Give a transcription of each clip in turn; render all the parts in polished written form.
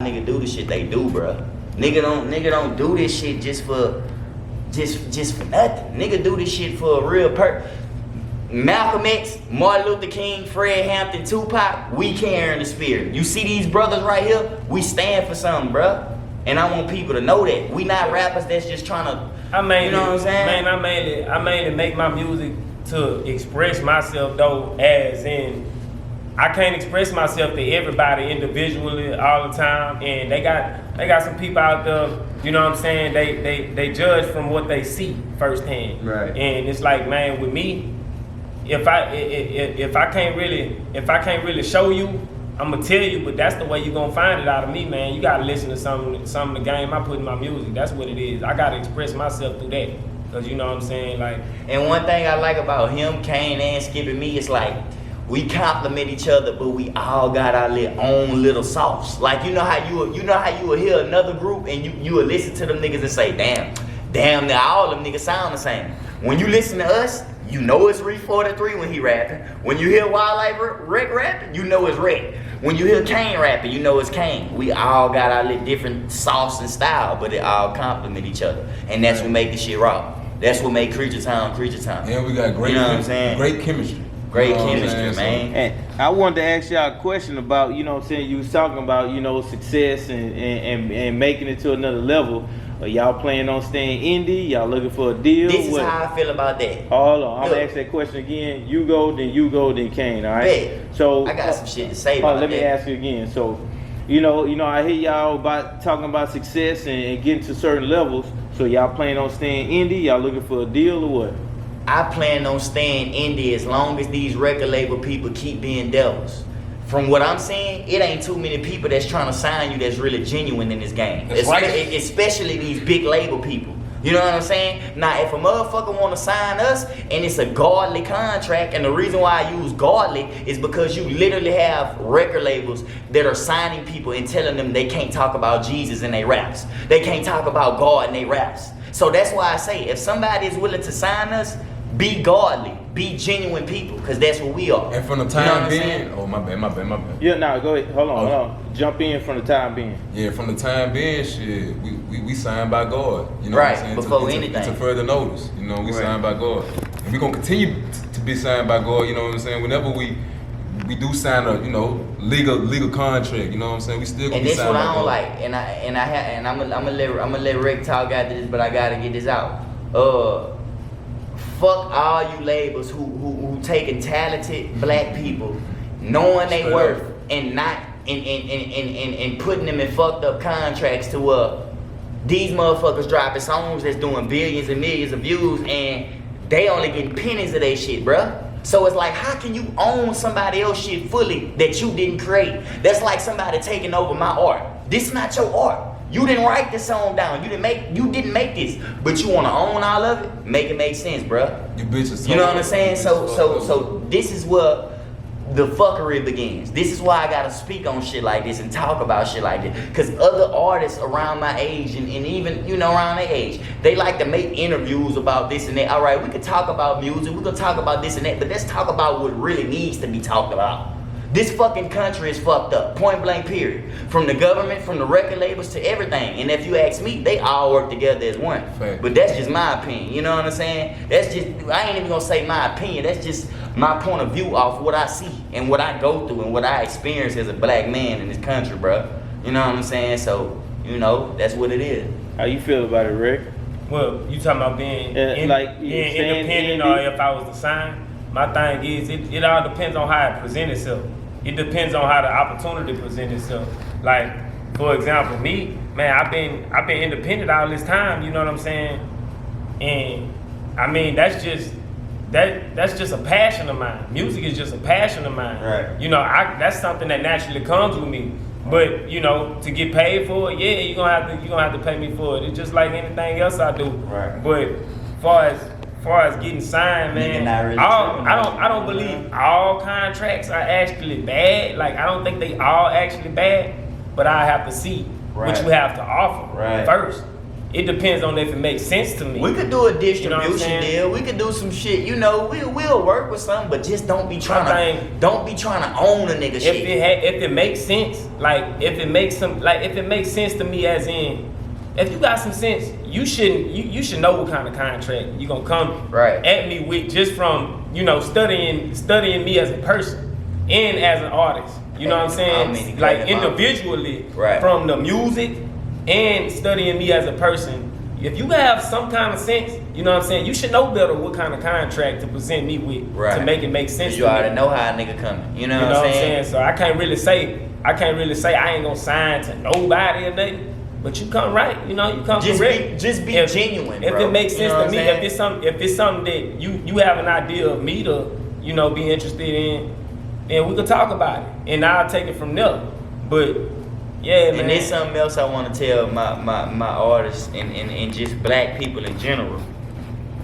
Nigga do the shit they do, bro. Nigga don't do this shit just for nothing. Nigga do this shit for a real Malcolm X, Martin Luther King, Fred Hampton, Tupac, we carrying the spirit. You see these brothers right here? We stand for something, bro. And I want people to know that. We not rappers that's just trying to, you know what I'm saying? Man, I mainly make my music to express myself though, as in, I can't express myself to everybody individually all the time, and they got some people out there, you know what I'm saying, they judge from what they see firsthand. Right. And it's like, man, with me, if I can't really show you, I'm gonna tell you, but that's the way you're gonna find it out of me, man. You gotta listen to some of the game I put in my music. That's what it is. I gotta express myself through that. Cause you know what I'm saying? Like, and one thing I like about him, Kane, and Skip and me, is like, we compliment each other, but we all got our own little sauce. Like, you know how you will hear another group and you will listen to them niggas and say, damn, now all them niggas sound the same. When you listen to us, you know it's Reef 43 when he rapping. When you hear Wildlife Rick rapping, you know it's Rick. When you hear Kane rapping, you know it's Kane. We all got our little different sauce and style, but it all complement each other. And that's what make the shit raw. That's what make Creepture Town. And we got great, you know what I'm saying? Great chemistry. Great chemistry, man. And I wanted to ask y'all a question about, you know what I'm saying, you was talking about, you know, success and making it to another level. Are y'all planning on staying indie? Y'all looking for a deal? This is how I feel about that. Hold on, I'm gonna ask that question again. You go, then Kane, all right? Bet. So I got some shit to say about that. Let me ask you again. So, you know, I hear y'all talking about success and getting to certain levels. So y'all planning on staying indie? Y'all looking for a deal or what? I plan on staying indie as long as these record label people keep being devils. From what I'm seeing, it ain't too many people that's trying to sign you that's really genuine in this game. Especially these big label people. You know what I'm saying? Now, if a motherfucker want to sign us and it's a godly contract, and the reason why I use godly is because you literally have record labels that are signing people and telling them they can't talk about Jesus in their raps. They can't talk about God in their raps. So that's why I say, if somebody is willing to sign us, be godly, be genuine people, because that's what we are. And from the time being, oh my bad. Yeah, no, go ahead. Hold on. Jump in from the time being. Yeah, from the time being, shit, we signed by God. You know right, what I'm saying? Before anything. To further notice, you know, we signed by God. And we're going to continue to be signed by God, you know what I'm saying? Whenever we do sign a, you know, legal contract, you know what I'm saying? We still gonna be signed by God. And this what I don't like, and I'm gonna let Rick talk after this, but I gotta get this out. Fuck all you labels who taking talented black people, knowing they worth, and not and putting them in fucked up contracts to these motherfuckers dropping songs that's doing billions and millions of views, and they only getting pennies of their shit, bruh. So it's like, how can you own somebody else's shit fully that you didn't create? That's like somebody taking over my art. This is not your art. You didn't write this song down. You didn't make this, but you want to own all of it. Make it make sense, bruh. You bitches. You know what I'm saying? So this is where the fuckery begins. This is why I gotta speak on shit like this and talk about shit like this. Cause other artists around my age and even, you know, around their age, they like to make interviews about this and that. All right, we could talk about music, we could talk about this and that, but let's talk about what really needs to be talked about. This fucking country is fucked up, point blank period. From the government, from the record labels to everything. And if you ask me, they all work together as one. Fact. But that's just my opinion, you know what I'm saying? That's just, I ain't even gonna say my opinion, that's just my point of view off what I see and what I go through and what I experience as a black man in this country, bro. You know what I'm saying? So, you know, that's what it is. How you feel about it, Rick? well, you talking about being independent or if I was to sign? My thing is, it all depends on how it presents itself. It depends on how the opportunity presents itself. Like, for example, me, man, I've been independent all this time, you know what I'm saying? And I mean, that's just a passion of mine. Music is just a passion of mine. Right. You know, that's something that naturally comes with me. But you know, to get paid for it, yeah, you're gonna have to pay me for it. It's just like anything else I do. Right. But far as getting signed, man, really I don't believe all contracts are actually bad. Like, I don't think they all actually bad. But I have to see what you have to offer first. It depends on if it makes sense to me. We could do a distribution saying? deal. We could do some shit. You know, we'll work with something, but just don't be trying to own a nigga shit. If it makes sense, like if it makes sense to me, as in, if you got some sense, you should know what kind of contract you gonna come at me with, just from studying me as a person and as an artist. You know what I'm saying? Like individually, from the music and studying me as a person. If you have some kind of sense, you know what I'm saying, you should know better what kind of contract to present me with to make it make sense. You already know how a nigga coming. You know what I'm saying? So I can't really say I ain't gonna sign to nobody or nothing. But you come right, you come correct. Just be genuine, if bro. It makes sense to me, if it's something that you have an idea of me to, be interested in, then we could talk about it, and I'll take it from there. But yeah, man. And there's something else I want to tell my artists and just black people in general,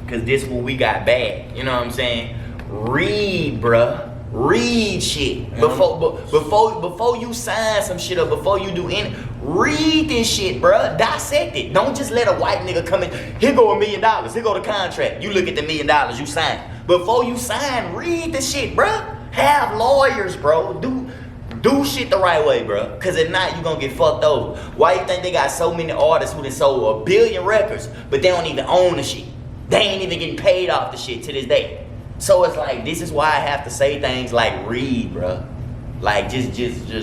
cause this what we got bad. You know what I'm saying? Read, bruh. Read shit before you sign some shit up. Before you do any, read this shit, bruh. Dissect it. Don't just let a white nigga come in. Here go $1 million. Here go the contract. You look at the $1 million you sign. Before you sign, read the shit, bruh. Have lawyers, bro. Do shit the right way, bro. Cause if not, you gonna get fucked over. Why you think they got so many artists who done sold 1 billion records, but they don't even own the shit? They ain't even getting paid off the shit to this day. So it's like, this is why I have to say things like read, bro. Like just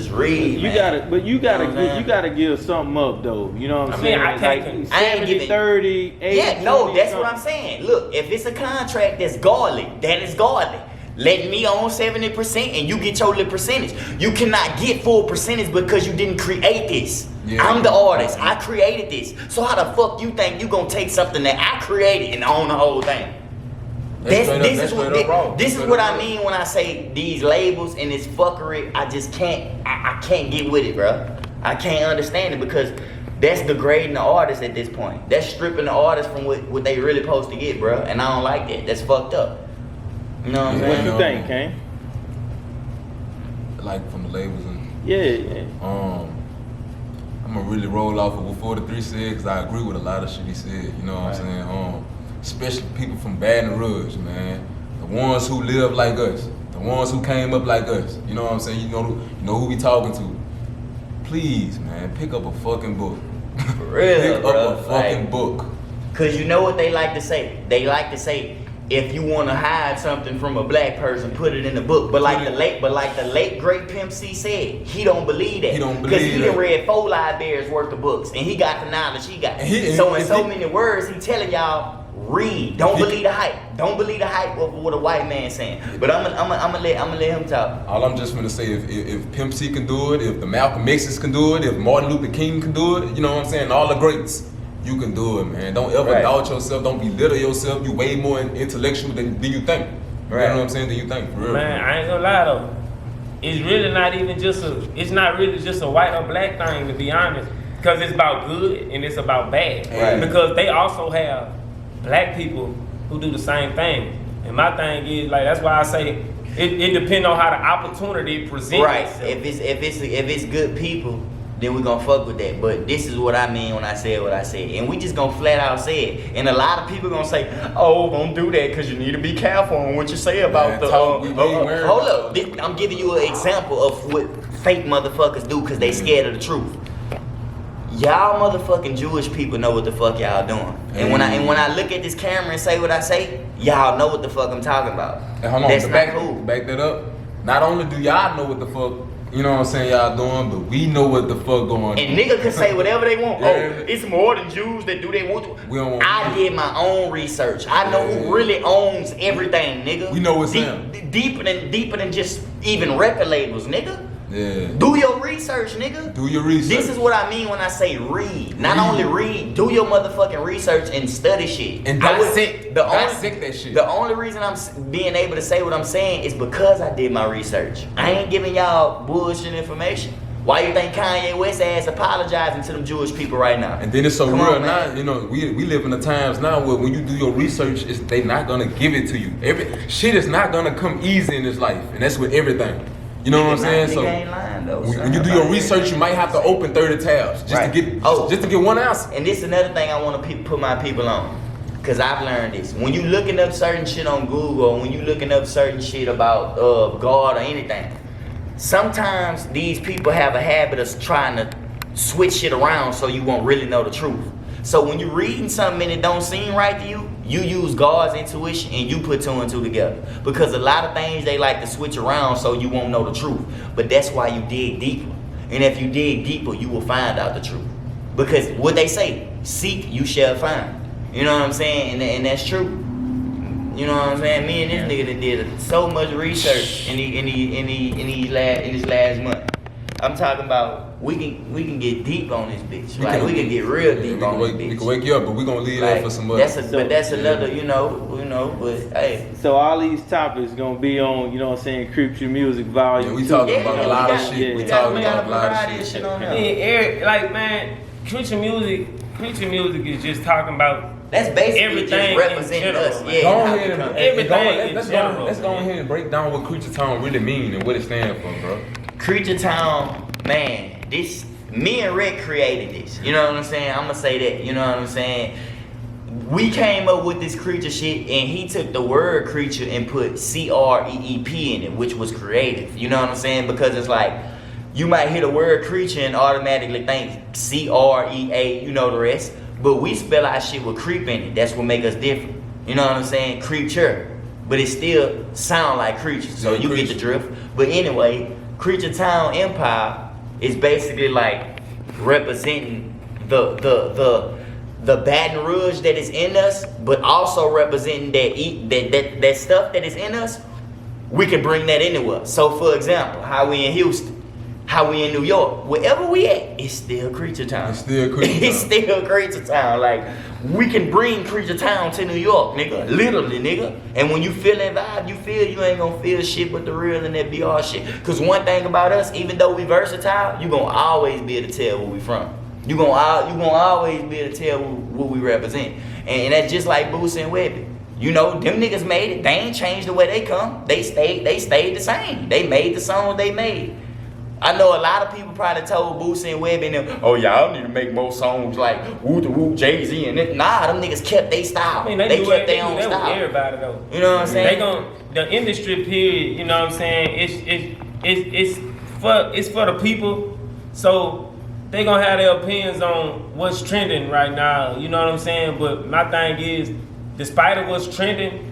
read. You gotta give something up though. You know what I'm saying? I ain't giving 30, 80. Yeah, no, that's what I'm saying. Look, if it's a contract that's godly, that is godly. Let me own 70% and you get your little percentage. You cannot get full percentage because you didn't create this. Yeah. I'm the artist. I created this. So how the fuck you think you gonna take something that I created and own the whole thing? This is what I mean when I say these labels and this fuckery. I just can't. I can't get with it, bro. I can't understand it because that's degrading the artist at this point. That's stripping the artist from what they really supposed to get, bro. And I don't like that. That's fucked up. You know what I'm saying? What you think, Kane? Like from the labels and yeah. I'm gonna really roll off of what 43 said because I agree with a lot of shit he said. You know what I'm saying? Especially people from Baton Rouge, man. The ones who live like us. The ones who came up like us. You know what I'm saying? You know who we talking to. Please, man, pick up a fucking book. For real, pick up a fucking book. Cause you know what they like to say? They like to say, if you want to hide something from a black person, put it in the book. But like the late great Pimp C said, he don't believe that. He don't believe that. Because he done read 4 libraries worth of books, and he got the knowledge he got. So in so many words, he telling y'all, read. Don't believe the hype. Don't believe the hype of what a white man saying. But I'm gonna let him talk. All I'm just gonna say, if Pimp C can do it, if the Malcolm X's can do it, if Martin Luther King can do it, you know what I'm saying? All the greats, you can do it, man. Don't ever doubt yourself. Don't belittle yourself. You way more intellectual than you think. You know what I'm saying? Than you think, for real. Man, I ain't gonna lie though. It's really not even it's not really just a white or black thing, to be honest. Because it's about good and it's about bad. Because they also have black people who do the same thing. And my thing is, like, that's why I say it depends on how the opportunity presents itself. If it's good people, then we gonna fuck with that. But this is what I mean when I said what I said. And we just gonna flat out say it. And a lot of people gonna say, oh, don't do that because you need to be careful on what you say about hold up. I'm giving you an example of what fake motherfuckers do because they scared of the truth. Y'all motherfucking Jewish people know what the fuck y'all doing. And when I look at this camera and say what I say, y'all know what the fuck I'm talking about. And hold on, that's not cool. Back that up. Not only do y'all know what the fuck, you know what I'm saying, y'all doing, but we know what the fuck going on. And niggas can say whatever they want. It's more than Jews that do they want to. I did my own research. I know who really owns everything, nigga. We know what's in. Deeper than just even record labels, nigga. Yeah. Do your research, nigga. Do your research. This is what I mean when I say read. Not only read, do your motherfucking research and study shit. And dissect that shit. The only reason I'm being able to say what I'm saying is because I did my research. I ain't giving y'all bullshit information. Why you think Kanye West ass apologizing to them Jewish people right now? And then it's so real now, you know, we live in the times now where when you do your research, they not gonna give it to you. Shit is not gonna come easy in this life, and that's with everything. You know what I'm saying? Nigga So ain't lying, though, when you do your research, you might have to open 30 tabs just to get one answer. And this is another thing I want to put my people on, cause I've learned this. When you looking up certain shit on Google, or when you looking up certain shit about God or anything, sometimes these people have a habit of trying to switch shit around so you won't really know the truth. So when you're reading something and it don't seem right to you, you use God's intuition and you put 2 and 2 together. Because a lot of things they like to switch around so you won't know the truth. But that's why you dig deeper. And if you dig deeper, you will find out the truth. Because what they say, seek, you shall find. You know what I'm saying? And that's true. You know what I'm saying? Me and this nigga that did so much research in this last month. I'm talking about we can get deep on this bitch. We can get real deep on this bitch. We can wake you up, but we gonna leave that for some other. That's another, you know, but hey. So all these topics gonna be on, CREEPTURE Music Volume 2. We talking about a lot of shit. We talking about a lot of shit. Eric, like, man, CREEPTURE music is just talking about. That's basically everything just representing us. Yeah, Let's go ahead and break down what CREEPTURE Town really mean and what it stands for, bro. CREEPTURE Town, man, me and Rick created this. You know what I'm saying? I'm gonna say that. You know what I'm saying? We came up with this creature shit, and he took the word creature and put CREEP in it, which was creative. You know what I'm saying? Because it's like, you might hear the word creature and automatically think CREA, you know the rest. But we spell our shit with creep in it. That's what make us different. You know what I'm saying? CREEPTURE. But it still sound like creatures. So you get the drift. But anyway, CREEPTURE Town Empire is basically like representing the Baton Rouge that is in us, but also representing that stuff that is in us. We can bring that into us. So for example, how we in Houston, how we in New York, wherever we at, it's still CREEPTURE Town. It's still CREEPTURE Town. It's still CREEPTURE Town. Like, we can bring CREEPTURE Town to New York, nigga. Literally, nigga. And when you feel that vibe, you ain't gonna feel shit but the real and that BR shit. Cause one thing about us, even though we versatile, you gonna always be able to tell where we from. You gonna always be able to tell what we represent. And that's just like Boosie and Webby. You know, them niggas made it. They ain't changed the way they come. They stayed the same. They made the songs they made. I know a lot of people probably told Boosie and Webby and them, oh, y'all need to make more songs like Woo to Woo, Jay-Z and it. Nah, them niggas kept their style. I mean, they kept their own style. Everybody though. You know what I'm saying? The industry period, you know what I'm saying? It's for the people. So they gonna have their opinions on what's trending right now. You know what I'm saying? But my thing is, despite of what's trending,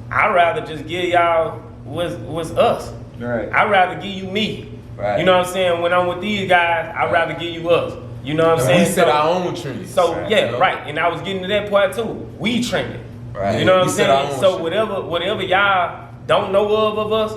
I'd rather just give y'all what's us. Right. I'd rather give you me. Right. You know what I'm saying? When I'm with these guys, I'd rather give you us. You know what I'm saying? We set our own trends. So right. And I was getting to that part too. We trending. Right. You know what I'm saying? So whatever y'all don't know of us,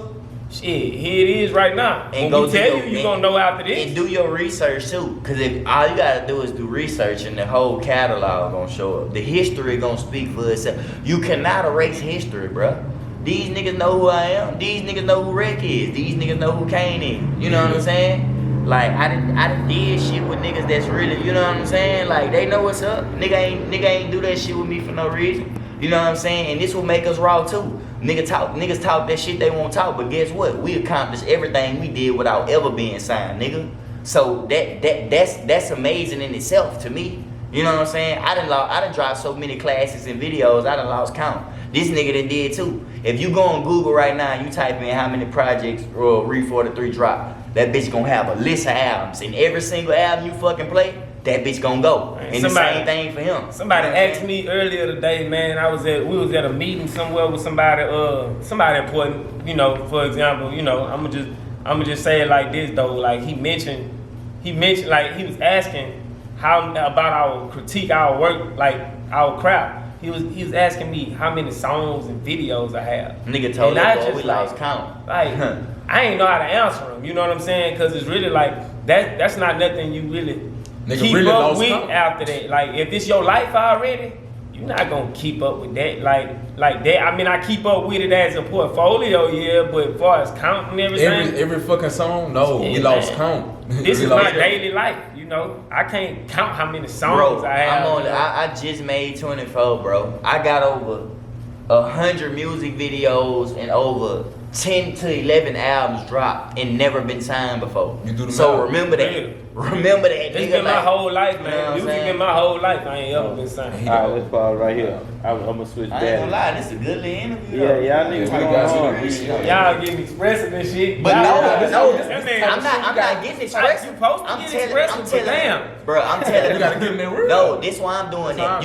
shit, here it is right now. And when we tell you gonna know after this. And do your research too. Cause if all you gotta do is do research and the whole catalog gonna show up. The history gonna speak for itself. You cannot erase history, bruh. These niggas know who I am. These niggas know who Rick is. These niggas know who Kane is. You know what I'm saying? Like I done did shit with niggas that's really, you know what I'm saying? Like they know what's up. Nigga ain't do that shit with me for no reason. You know what I'm saying? And this will make us raw too. Niggas talk that shit they won't talk, but guess what? We accomplished everything we did without ever being signed, nigga. So that's amazing in itself to me. You know what I'm saying? I done dropped so many classes and videos, I done lost count. This nigga done did too. If you go on Google right now and you type in how many projects Re 43 dropped, that bitch gonna have a list of albums. And every single album you fucking play, that bitch gonna go. And the same thing for him. Somebody asked me earlier today, man, we was at a meeting somewhere with somebody important, you know, for example, you know, I'ma just say it like this though, like he mentioned like he was asking how about our critique, our work, like our craft. He was asking me how many songs and videos I have. Nigga told us we lost count. Like, I ain't know how to answer him. You know what I'm saying? Because it's really like that's not nothing you really keep really up with after that. Like, if it's your life already, you're not gonna keep up with that. Like that. I mean, I keep up with it as a portfolio, yeah. But as far as counting everything, every fucking song, no, we lost count. This is my daily life. You know, I can't count how many songs I have. I just made 24, bro. I got over 100 music videos and over 10 to 11 albums dropped and never been signed before. You do the so math. remember that. Yeah. Remember that. It's nigga, been my like, whole life, man. You know what I'm Music saying? been my whole life. I ain't ever been signed. All right, let's pause right here. I'm gonna switch I ain't gonna back. lie, this is a good little interview. Yeah, though. y'all niggas Yeah, we going got hard. some- Y'all getting expressive and shit. But no, I'm I'm not getting expressive. You supposed to I'm get telling, expressive, I'm but telling, damn. bro, I'm telling You gotta give them that real. No, this why I'm doing that. You